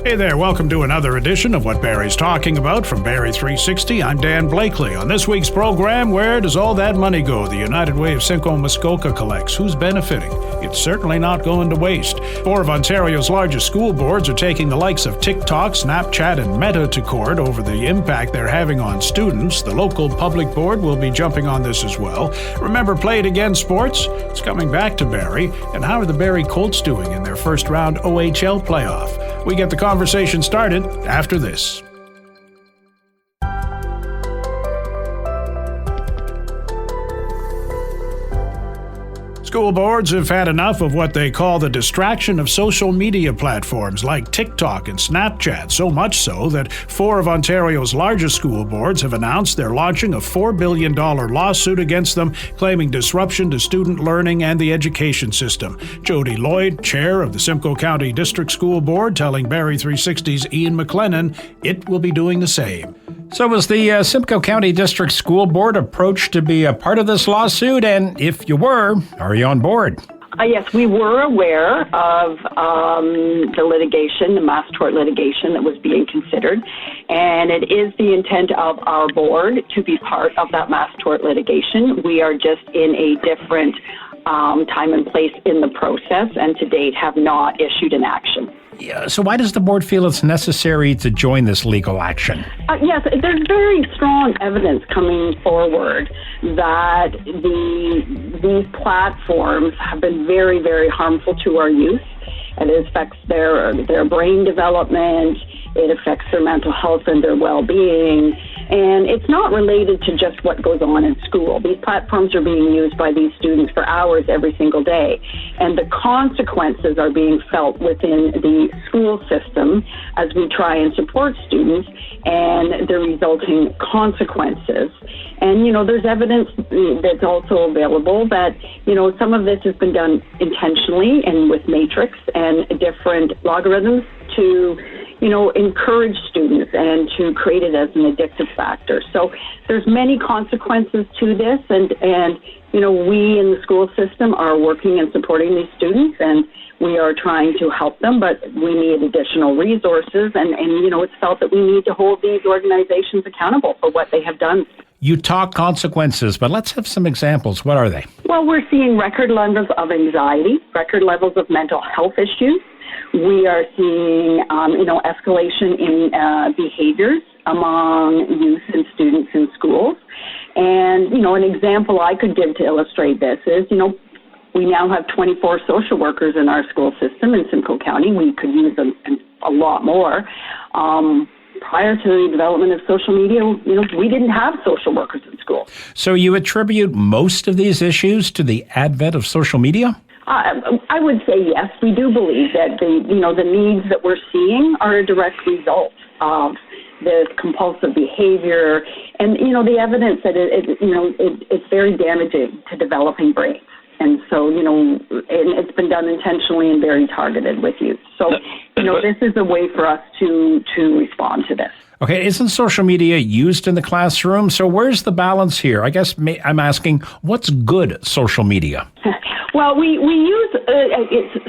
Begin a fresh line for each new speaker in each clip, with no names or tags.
Hey there, welcome to another edition of What Barrie's Talking About from Barrie 360. I'm Dan Blakely. On this week's program, where does all that money go the United Way of Simcoe Muskoka collects? Who's benefiting? It's certainly not going to waste. 4 of Ontario's largest school boards are taking the likes of TikTok, Snapchat, and Meta to court over the impact they're having on students. The local public board will be jumping on this as well. Remember Play It Again Sports? It's coming back to Barrie. And how are the Barrie Colts doing in their first round OHL playoff? We get the conversation started after this. School boards have had enough of what they call the distraction of social media platforms like TikTok and Snapchat, so much so that 4 of Ontario's largest school boards have announced they're launching a $4 billion lawsuit against them, claiming disruption to student learning and the education system. Jodi Lloyd, chair of the Simcoe County District School Board, telling Barrie 360's Ian MacLennon it will be doing the same.
So was the Simcoe County District School Board approached to be a part of this lawsuit? And if you were, are you on board?
Yes, we were aware of the litigation, the mass tort litigation that was being considered. And it is the intent of our board to be part of that mass tort litigation. We are just in a different time and place in the process, and to date have not issued an action.
Yeah, so why does the board feel it's necessary to join this legal action?
Yes, there's very strong evidence coming forward that these platforms have been very, very harmful to our youth. It affects their brain development. It affects their mental health and their well-being. And it's not related to just what goes on in school. These platforms are being used by these students for hours every single day. And the consequences are being felt within the school system as we try and support students and the resulting consequences. And, there's evidence that's also available that, some of this has been done intentionally and with matrix and different logarithms to encourage students and to create it as an addictive factor. So there's many consequences to this, and we in the school system are working and supporting these students, and we are trying to help them, but we need additional resources, and it's felt that we need to hold these organizations accountable for what they have done.
You talk consequences, but let's have some examples. What are they?
Well, we're seeing record levels of anxiety, record levels of mental health issues. We are seeing, escalation in behaviors among youth and students in schools. And, an example I could give to illustrate this is, we now have 24 social workers in our school system in Simcoe County. We could use them a lot more. Prior to the development of social media, we didn't have social workers in school.
So you attribute most of these issues to the advent of social media?
I would say yes. We do believe that the needs that we're seeing are a direct result of this compulsive behavior, and the evidence that it's very damaging to developing brains. And so, and it's been done intentionally and very targeted with youth. So, this is a way for us to respond to this.
Okay, isn't social media used in the classroom? So where's the balance here? I guess I'm asking, what's good social media?
Well, we use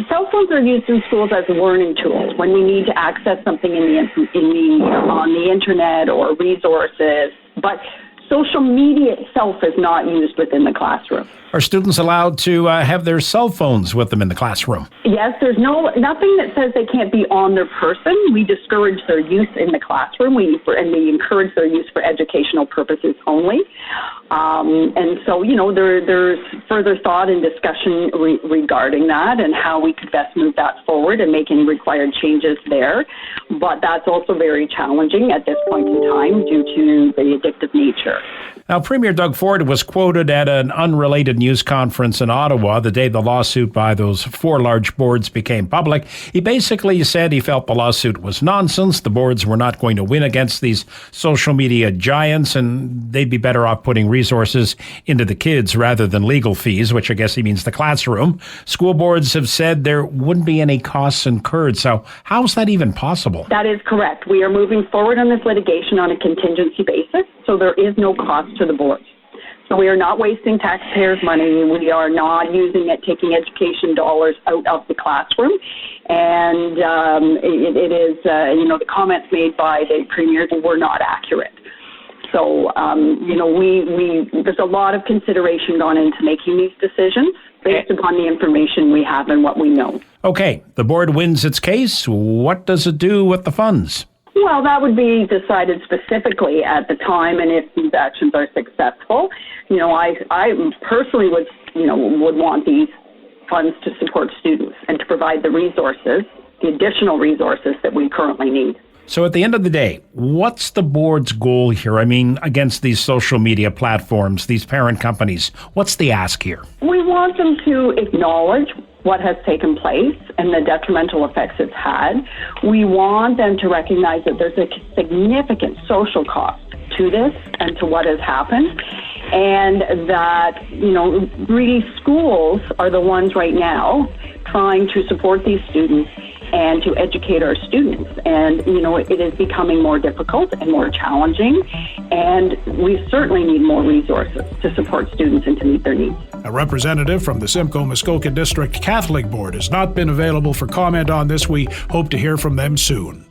cell phones are used in schools as learning tools when we need to access something on the internet or resources, but social media itself is not used within the classroom.
Are students allowed to have their cell phones with them in the classroom?
Yes, there's nothing that says they can't be on their person. We discourage their use in the classroom. We encourage their use for educational purposes only. And so, there's further thought and discussion regarding that and how we could best move that forward and make any required changes there. But that's also very challenging at this point in time due to the addictive nature.
Now, Premier Doug Ford was quoted at an unrelated news conference in Ottawa the day the lawsuit by those 4 large boards became public. He basically said he felt the lawsuit was nonsense. The boards were not going to win against these social media giants, and they'd be better off putting resources into the kids rather than legal fees, which I guess he means the classroom. School boards have said there wouldn't be any costs incurred. So how's that even possible?
That is correct. We are moving forward on this litigation on a contingency basis, so there is no cost to the boards. So we are not wasting taxpayers' money. We are not using it, taking education dollars out of the classroom. And it is, the comments made by the Premier were not accurate. So, there's a lot of consideration gone into making these decisions based upon the information we have and what we know.
Okay, the board wins its case. What does it do with the funds?
Well, that would be decided specifically at the time, and if these actions are successful, I personally would want these funds to support students and to provide the resources, the additional resources that we currently need.
So at the end of the day, what's the board's goal here? I mean, against these social media platforms, these parent companies, what's the ask here?
We want them to acknowledge what has taken place and the detrimental effects it's had. We want them to recognize that there's a significant social cost to this and to what has happened, and that, really schools are the ones right now trying to support these students and to educate our students. And, it is becoming more difficult and more challenging, and we certainly need more resources to support students and to meet their needs.
A representative from the Simcoe Muskoka District Catholic Board has not been available for comment on this. We hope to hear from them soon.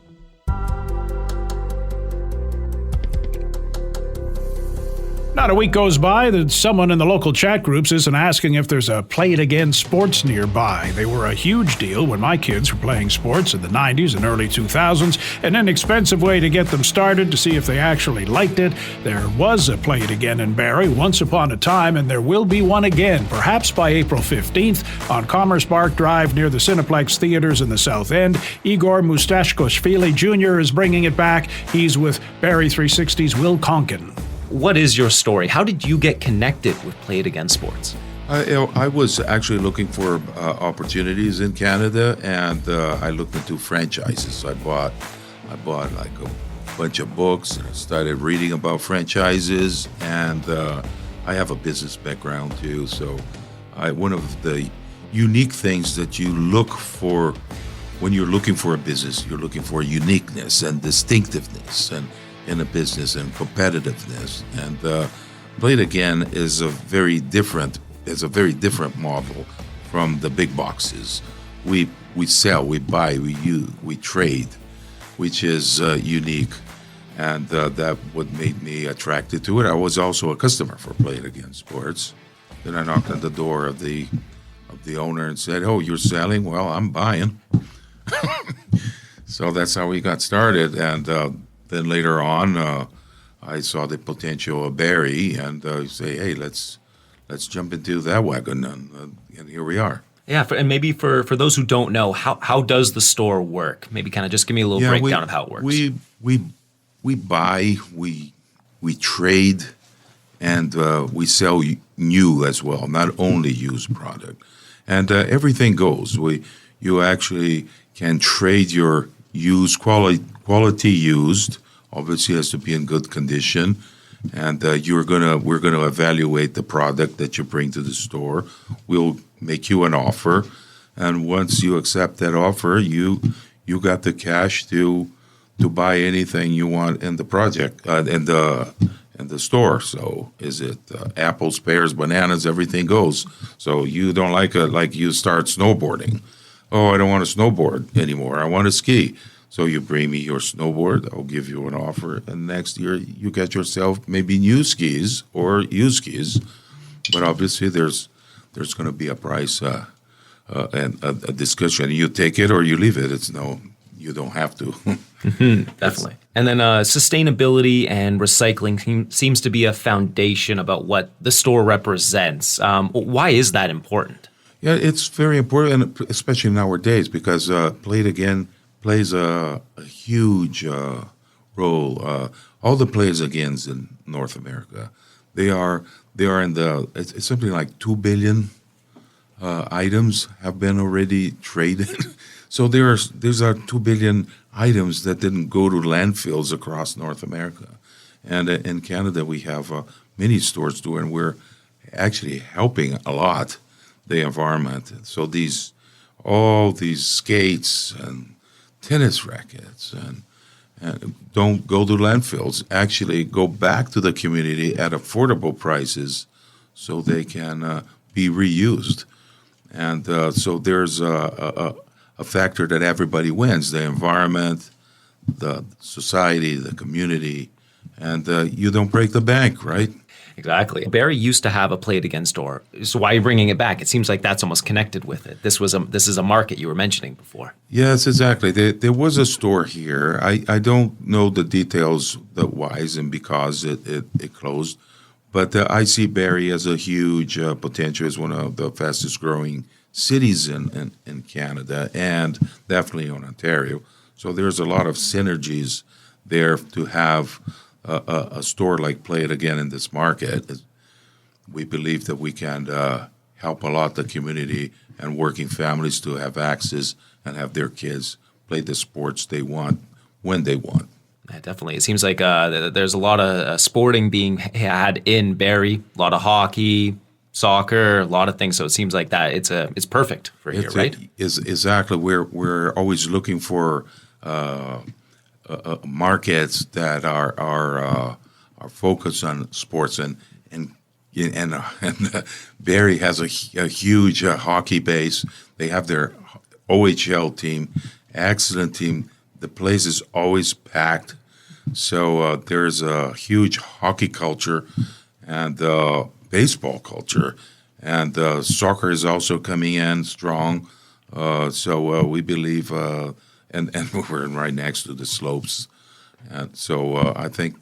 Not a week goes by that someone in the local chat groups isn't asking if there's a Play It Again sports nearby. They were a huge deal when my kids were playing sports in the 90s and early 2000s, an inexpensive way to get them started to see if they actually liked it. There was a Play It Again in Barrie once upon a time, and there will be one again, perhaps by April 15th, on Commerce Park Drive near the Cineplex Theatres in the South End. Igor Mousasticoshvily Jr. is bringing it back. He's with Barrie 360's Will Konken.
What is your story? How did you get connected with Play It Again Sports?
I was actually looking for opportunities in Canada, and I looked into franchises. I bought like a bunch of books and I started reading about franchises, and I have a business background too. So one of the unique things that you look for when you're looking for a business, you're looking for uniqueness and distinctiveness and in a business and competitiveness. And Play It Again is a very different model from the big boxes. We sell, we buy, we trade, which is unique, and that what made me attracted to it. I was also a customer for Play It Again Sports. Then I knocked on the door of the owner and said, "Oh, you're selling? Well, I'm buying." So that's how we got started, and then later on, I saw the potential of Barrie, and say, "Hey, let's jump into that wagon," and here we are.
Yeah, and maybe for those who don't know, how does the store work? Maybe kind of just give me a little breakdown of how it works.
We buy, we trade, and we sell new as well, not only used product, and everything goes. You actually can trade your used quality used. Obviously, has to be in good condition, and we're gonna evaluate the product that you bring to the store. We'll make you an offer, and once you accept that offer, you got the cash to buy anything you want in the project in the store. So is it apples, pears, bananas? Everything goes. So you don't like you start snowboarding. Oh, I don't want to snowboard anymore. I want to ski. So you bring me your snowboard, I'll give you an offer, and next year you get yourself maybe new skis or used skis. But obviously there's going to be a price and a discussion. You take it or you leave it. You don't have to.
Definitely. And then sustainability and recycling seems to be a foundation about what the store represents. Why is that important?
Yeah, it's very important, especially nowadays, because Play It Again plays a huge role. All the Play It Agains in North America, they are in it's something like 2 billion items have been already traded. So there's 2 billion items that didn't go to landfills across North America, and in Canada we have many stores too, and we're actually helping a lot the environment. So all these skates and tennis rackets don't go to landfills. Actually, go back to the community at affordable prices so they can be reused. And so there's a factor that everybody wins: the environment, the society, the community, and you don't break the bank, right?
Exactly. Barrie used to have a Play It Again store. So why are you bringing it back? It seems like that's almost connected with it. This is a market you were mentioning before.
Yes, exactly. There was a store here. I don't know the details, the whys and because it closed, but I see Barrie as a huge potential, as one of the fastest growing cities in Canada and definitely in Ontario. So there's a lot of synergies there to have a store like Play It Again in this market. We believe that we can help a lot the community and working families to have access and have their kids play the sports they want when they want.
Yeah, definitely. It seems like there's a lot of sporting being had in Barrie, a lot of hockey, soccer, a lot of things. So it seems like that it's perfect for here, right?
Exactly. We're always looking for markets that are focused on sports, and Barrie has a huge hockey base. They have their OHL team, excellent team. The place is always packed, so there's a huge hockey culture and baseball culture, and soccer is also coming in strong. So we believe. And we're right next to the slopes, and so I think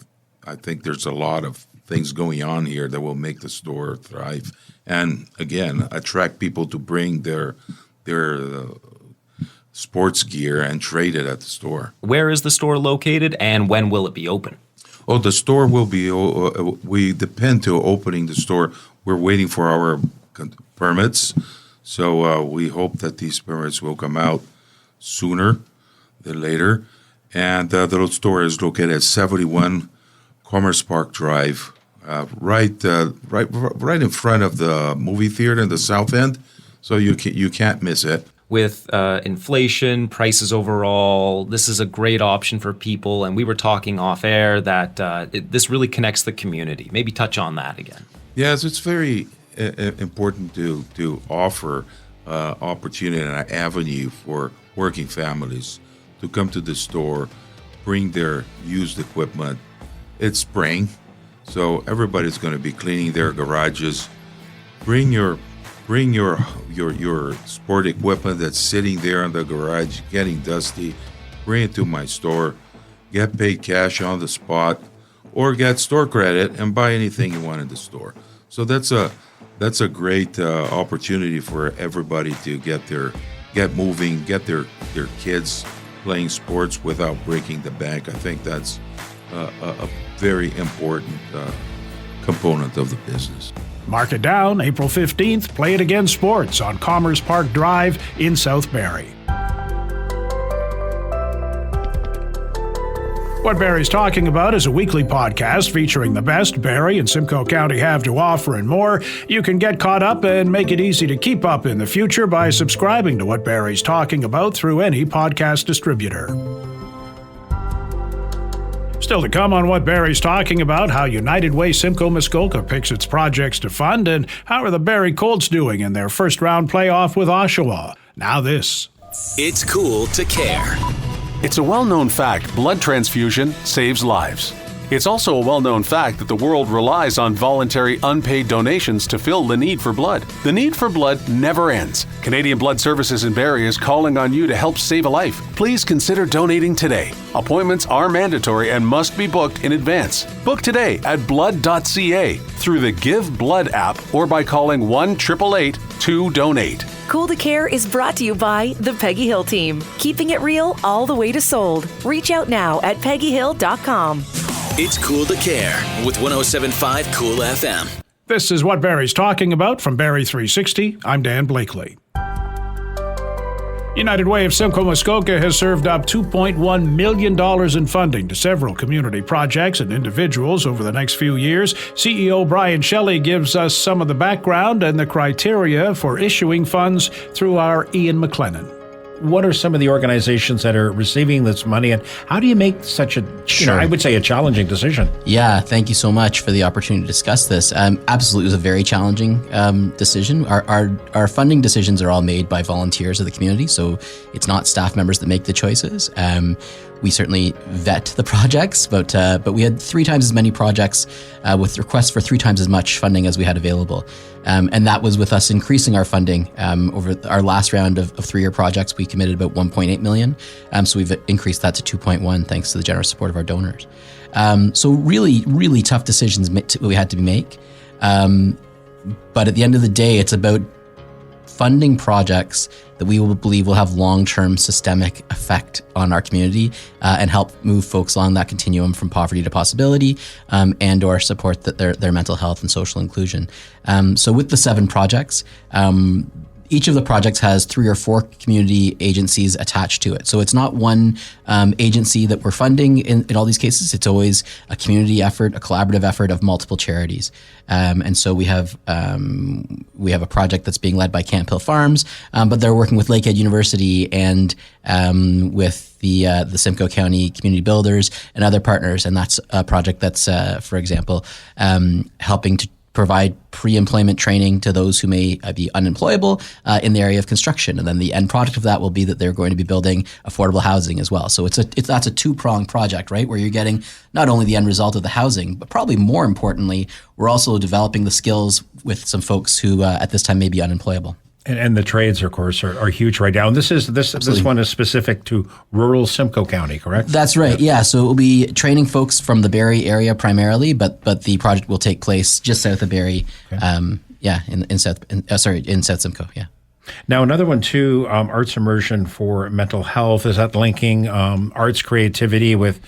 there's a lot of things going on here that will make the store thrive, and again attract people to bring their sports gear and trade it at the store.
Where is the store located, and when will it be open?
Oh, the store will be. We depend to opening the store. We're waiting for our permits, so we hope that these permits will come out sooner than later. And the little store is located at 71 Commerce Park Drive, right in front of the movie theater in the south end. So you can't miss it.
With inflation, prices overall, this is a great option for people. And we were talking off air that this really connects the community. Maybe touch on that again.
Yes, it's very important to offer opportunity and an avenue for working families to come to the store, bring their used equipment. It's spring, so everybody's going to be cleaning their garages. Bring your sport equipment that's sitting there in the garage, getting dusty. Bring it to my store. Get paid cash on the spot, or get store credit and buy anything you want in the store. So that's a great opportunity for everybody to get moving, get their kids playing sports without breaking the bank. I think that's a very important component of the business.
Mark it down, April 15th, Play It Again Sports on Commerce Park Drive in South Barrie. What Barrie's Talking About is a weekly podcast featuring the best Barrie and Simcoe County have to offer and more. You can get caught up and make it easy to keep up in the future by subscribing to What Barrie's Talking About through any podcast distributor. Still to come on What Barrie's Talking About, how United Way Simcoe Muskoka picks its projects to fund, and how are the Barrie Colts doing in their first-round playoff with Oshawa. Now this.
It's cool to care.
It's a well-known fact blood transfusion saves lives. It's also a well-known fact that the world relies on voluntary unpaid donations to fill the need for blood. The need for blood never ends. Canadian Blood Services in Barrie is calling on you to help save a life. Please consider donating today. Appointments are mandatory and must be booked in advance. Book today at blood.ca through the Give Blood app or by calling 1-888-2-DONATE.
Cool to Care is brought to you by the Peggy Hill team, keeping it real all the way to sold. Reach out now at peggyhill.com.
It's cool to care with 107.5 Cool FM.
This is What Barrie's Talking About from Barrie 360. I'm Dan Blakely. United Way of Simcoe Muskoka has served up $2.1 million in funding to several community projects and individuals over the next few years. CEO Brian Shelley gives us some of the background and the criteria for issuing funds through our Ian MacLennon.
what are some of the organizations that are receiving this money, and how do you make such a, I would say, a challenging decision?
Yeah, thank you so much for the opportunity to discuss this. Absolutely, it was a very challenging decision. Our funding decisions are all made by volunteers of the community, so it's not staff members that make the choices. We certainly vet the projects, but we had 3 times as many projects with requests for 3 times as much funding as we had available. And that was with us increasing our funding. Over our last round of 3-year projects, we committed about $1.8 million. So we've increased that to 2.1 thanks to the generous support of our donors. So really, really tough decisions we had to make. But at the end of the day, it's about funding projects that we will believe will have long-term systemic effect on our community and help move folks along that continuum from poverty to possibility and or support their mental health and social inclusion. So with the 7 projects, each of the projects has 3 or 4 community agencies attached to it. So it's not one agency that we're funding in all these cases. It's always a community effort, a collaborative effort of multiple charities. And so we have a project that's being led by Camp Hill Farms, but they're working with Lakehead University and with the Simcoe County Community Builders and other partners. And that's a project that's, for example, helping to provide pre-employment training to those who may be unemployable in the area of construction. And then the end product of that will be that they're going to be building affordable housing as well. So that's a 2-pronged project, right? Where you're getting not only the end result of the housing, but probably more importantly, we're also developing the skills with some folks who at this time may be unemployable.
And the trades, of course, are huge right now. And this one is specific to rural Simcoe County, correct?
That's right. Yeah. So it will be training folks from the Barrie area primarily, but the project will take place just south of Barrie. Okay. In South Simcoe. Yeah.
Now, another one too, arts immersion for mental health. Is that linking arts creativity with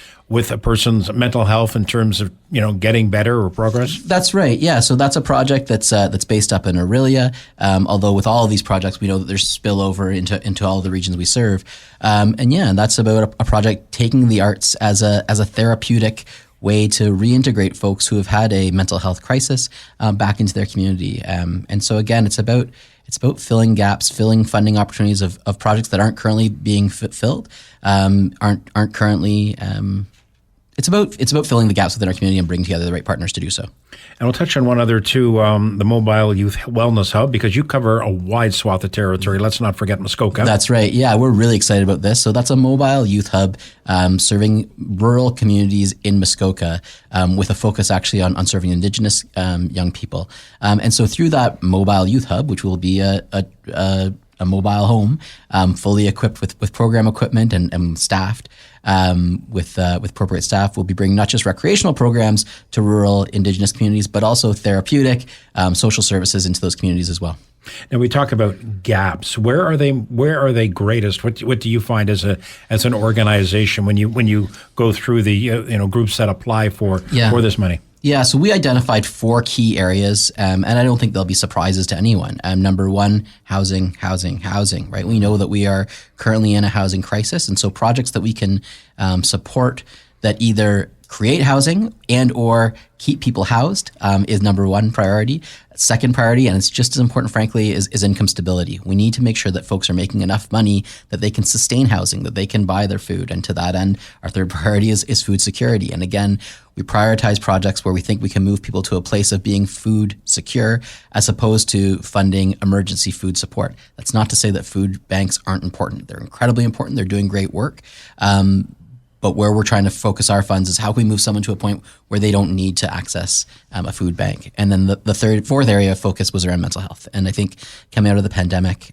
a person's mental health in terms of getting better or progress? That's
right. Yeah. So that's a project that's based up in Aurelia. Although with all of these projects, we know that there's spillover into all of the regions we serve. And that's about a project taking the arts as a therapeutic way to reintegrate folks who have had a mental health crisis back into their community. And so again, it's about filling gaps, filling funding opportunities of projects that aren't currently being filled, aren't currently. It's about filling the gaps within our community and bringing together the right partners to do so.
And we'll touch on one other too, the Mobile Youth Wellness Hub, because you cover a wide swath of territory. Let's not forget Muskoka.
That's right. Yeah, we're really excited about this. So that's a mobile youth hub serving rural communities in Muskoka with a focus actually on serving Indigenous young people. And so through that mobile youth hub, which will be a mobile home, fully equipped with program equipment and staffed with appropriate staff, we'll be bringing not just recreational programs to rural Indigenous communities, but also therapeutic social services into those communities as well.
Now we talk about gaps. Where are they greatest? What do you find as an organization when you go through the groups that apply for this money?
Yeah, so we identified 4 key areas, and I don't think there'll be surprises to anyone. Number 1, housing, right? We know that we are currently in a housing crisis, and so projects that we can support that either create housing and or keep people housed is number 1 priority. Second priority, and it's just as important, frankly, is income stability. We need to make sure that folks are making enough money that they can sustain housing, that they can buy their food. And to that end, our third priority is food security. And again, we prioritize projects where we think we can move people to a place of being food secure as opposed to funding emergency food support. That's not to say that food banks aren't important. They're incredibly important. They're doing great work. But where we're trying to focus our funds is how can we move someone to a point where they don't need to access a food bank. And then the fourth area of focus was around mental health. And I think coming out of the pandemic,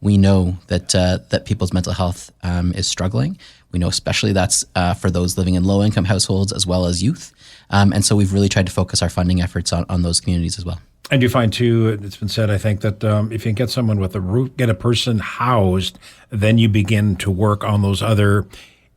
we know that people's mental health is struggling. We know especially that's for those living in low-income households as well as youth. And so we've really tried to focus our funding efforts on those communities as well.
And you find, too, it's been said, I think, that if you can get someone with get a person housed, then you begin to work on those other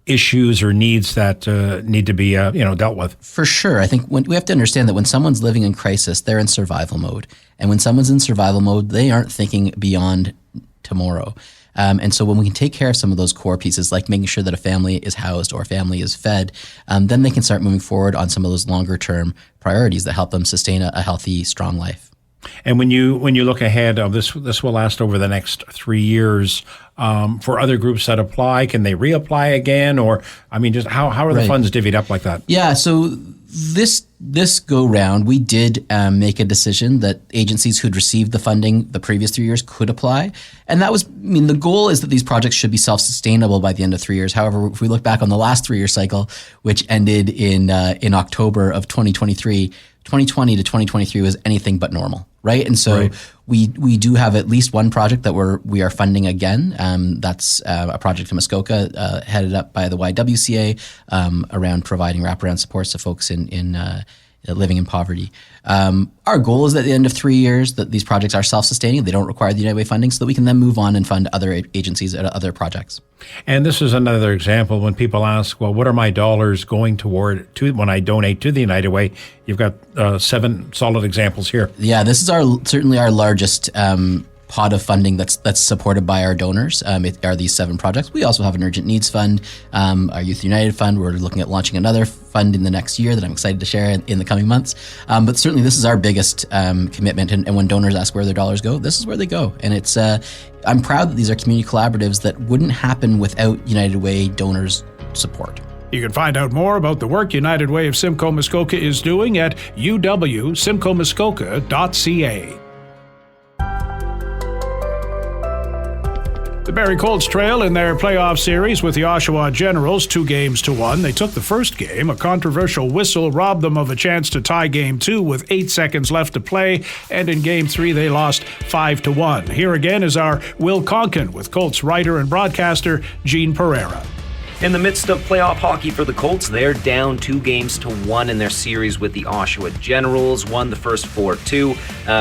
issues or needs that need to be dealt with.
For sure. I think we have to understand that when someone's living in crisis, they're in survival mode. And when someone's in survival mode, they aren't thinking beyond tomorrow. And so when we can take care of some of those core pieces, like making sure that a family is housed or a family is fed, then they can start moving forward on some of those longer term priorities that help them sustain a healthy, strong life.
And when you look ahead, this will last over the next 3 years. For other groups that apply, can they reapply again, or just how are the funds divvied up like that?
Yeah, so this go round, we did make a decision that agencies who'd received the funding the previous 3 years could apply, and that was, the goal is that these projects should be self-sustainable by the end of 3 years. However, if we look back on the last 3-year cycle, which ended in October of 2023, 2020 to 2023 was anything but normal, right? And so we do have at least one project that we are funding again. That's a project in Muskoka headed up by the YWCA around providing wraparound supports to folks in living in poverty. Our goal is at the end of 3 years that these projects are self-sustaining. They don't require the United Way funding, so that we can then move on and fund other agencies and other projects.
And this is another example when people ask, well, what are my dollars going toward when I donate to the United Way? You've got 7 solid examples here. Yeah,
this is certainly our largest pot of funding that's supported by our donors. It are these 7 projects. We also have an urgent needs fund, our Youth United fund. We're looking at launching another fund in the next year that I'm excited to share in the coming months. But certainly this is our biggest commitment. And when donors ask where their dollars go, this is where they go. And it's I'm proud that these are community collaboratives that wouldn't happen without United Way donors' support.
You can find out more about the work United Way of Simcoe Muskoka is doing at uwsimcoemuskoka.ca. The Barrie Colts trail in their playoff series with the Oshawa Generals 2-1. They took the first game. A controversial whistle robbed them of a chance to tie Game 2 with 8 seconds left to play, and in Game 3 they lost 5-1. Here again is our Will Konken with Colts writer and broadcaster Gene Pereira.
In the midst of playoff hockey for the Colts, they're down 2-1 in their series with the Oshawa Generals. Won the first 4-2,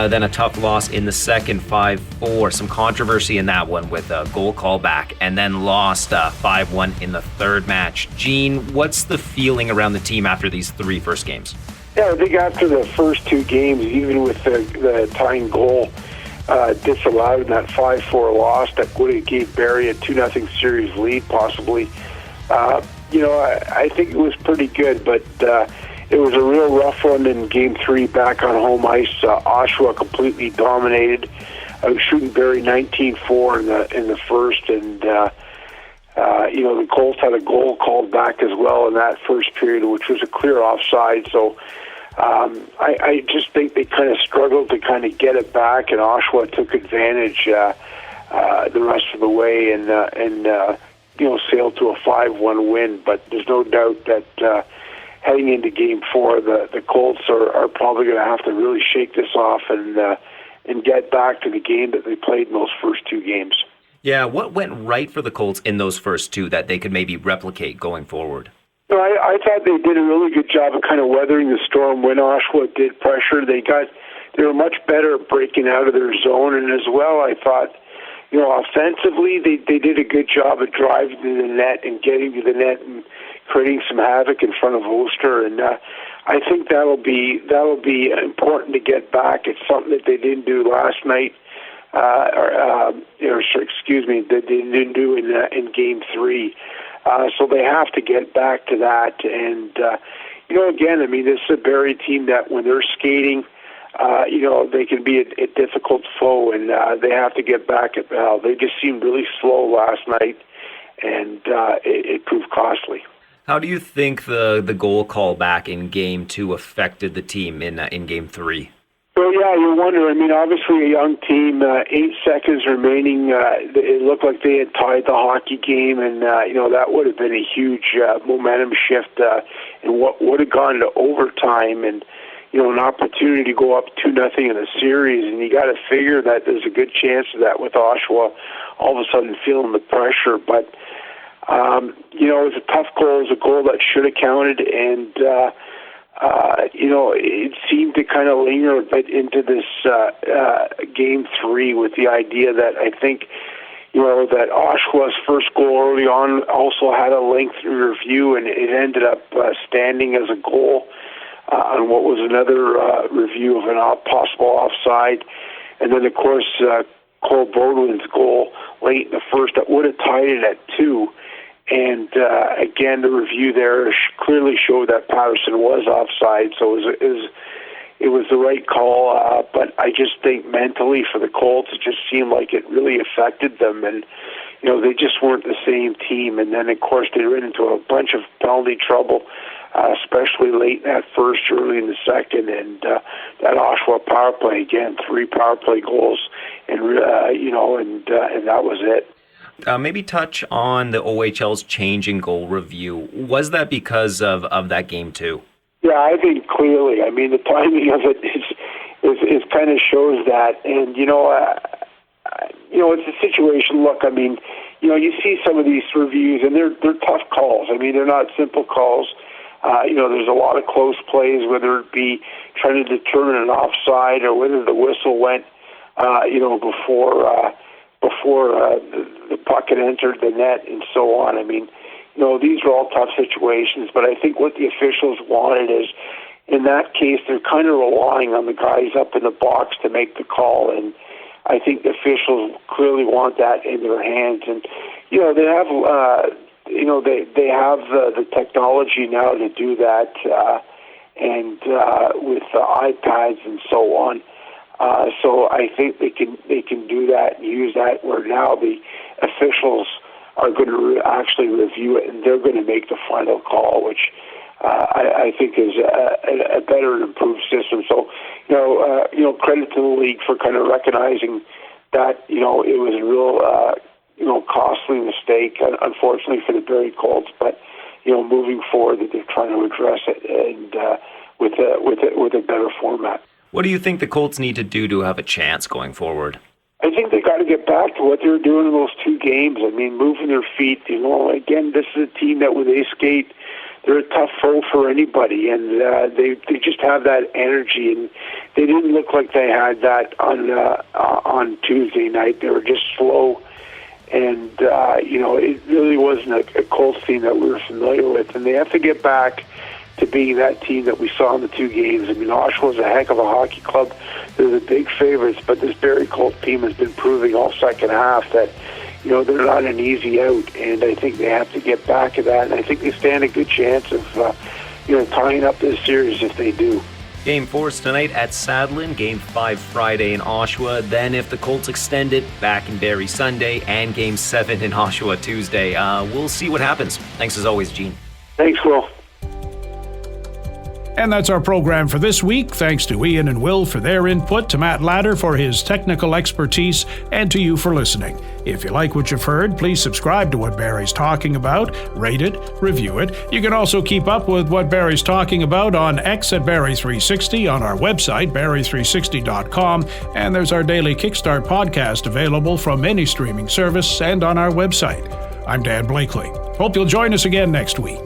then a tough loss in the second 5-4. Some controversy in that one with a goal callback, and then lost 5-1 in the third match. Gene, what's the feeling around the team after these 3 first games?
Yeah, I think after the first 2 games, even with the tying goal disallowed in that 5-4 loss that would have gave Barrie a 2-0 series lead possibly, I think it was pretty good, but it was a real rough one in Game 3 back on home ice. Oshawa completely dominated, shooting Barrie 19-4 in the first, and the Colts had a goal called back as well in that first period, which was a clear offside. So I just think they kind of struggled to kind of get it back, and Oshawa took advantage the rest of the way and sailed to a 5-1 win. But there's no doubt that heading into Game 4, the Colts are probably going to have to really shake this off and get back to the game that they played in those first 2 games.
Yeah, what went right for the Colts in those first 2 that they could maybe replicate going forward?
I thought they did a really good job of kind of weathering the storm when Oshawa did pressure. They were much better at breaking out of their zone, and as well, I thought, offensively, they did a good job of driving to the net and getting to the net and creating some havoc in front of Ulster. And I think that'll be important to get back. It's something that they didn't do last night, they didn't do in Game 3. So they have to get back to that. And again, this is a Barrie team that when they're skating, they can be a difficult foe, and they have to get back at Bell. They just seemed really slow last night, and it proved costly.
How do you think the goal call back in Game 2 affected the team in Game 3?
Well, yeah, you wonder. Obviously a young team, 8 seconds remaining. It looked like they had tied the hockey game, and that would have been a huge momentum shift in what would have gone to overtime, and an opportunity to go up 2-0 in the series. And you got to figure that there's a good chance of that with Oshawa all of a sudden feeling the pressure. But it was a tough goal. It was a goal that should have counted, and it seemed to kind of linger a bit into this Game 3 with the idea that I think, that Oshawa's first goal early on also had a lengthy review, and it ended up standing as a goal on what was another review of a possible offside. And then, of course, Cole Bodwin's goal late in the first that would have tied it at 2. And again, the review there clearly showed that Patterson was offside. So it was it was the right call, but I just think mentally for the Colts, it just seemed like it really affected them, and they just weren't the same team. And then, of course, they ran into a bunch of penalty trouble, especially late in that first, early in the second, and that Oshawa power play again, 3 power play goals, and and that was it.
Maybe touch on the OHL's change in goal review. Was that because of that game too?
Yeah, I think clearly. I mean, the timing of it is kind of shows that, and it's a situation. Look, I mean, you see some of these reviews, and they're tough calls. I mean, they're not simple calls. There's a lot of close plays, whether it be trying to determine an offside or whether the whistle went, before the puck had entered the net and so on. I mean, these are all tough situations, but I think what the officials wanted is, in that case, they're kind of relying on the guys up in the box to make the call, and I think the officials clearly want that in their hands. And they have, they have the technology now to do that, and with the iPads and so on. So I think they can do that and use that, where now the officials are going to actually review it, and they're going to make the final call, which I think is a better and improved system. So, credit to the league for kind of recognizing that, it was a real, costly mistake, unfortunately for the Barrie Colts, but, moving forward, that they're trying to address it and with a better format.
What do you think the Colts need to do to have a chance going forward?
I think they got to get back to what they were doing in those 2 games. I mean, moving their feet. Again, this is a team that when they skate, they're a tough foe for anybody, and they just have that energy. And they didn't look like they had that on Tuesday night. They were just slow, and it really wasn't a Colts team that we were familiar with. And they have to get back to being that team that we saw in the 2 games. I mean, Oshawa's a heck of a hockey club. They're the big favorites, but this Barrie Colts team has been proving all second half that, they're not an easy out, and I think they have to get back to that, and I think they stand a good chance of, tying up this series if they do.
Game 4 is tonight at Sadlin, Game 5 Friday in Oshawa, then if the Colts extend it, back in Barrie Sunday, and Game 7 in Oshawa Tuesday. We'll see what happens. Thanks as always, Gene.
Thanks, Will.
And that's our program for this week. Thanks to Ian and Will for their input, to Matt Ladder for his technical expertise, and to you for listening. If you like what you've heard, please subscribe to What Barrie's Talking About, rate it, review it. You can also keep up with What Barrie's Talking About on X at Barrie360, on our website, Barrie360.com, and there's our daily Kickstart podcast available from any streaming service and on our website. I'm Dan Blakely. Hope you'll join us again next week.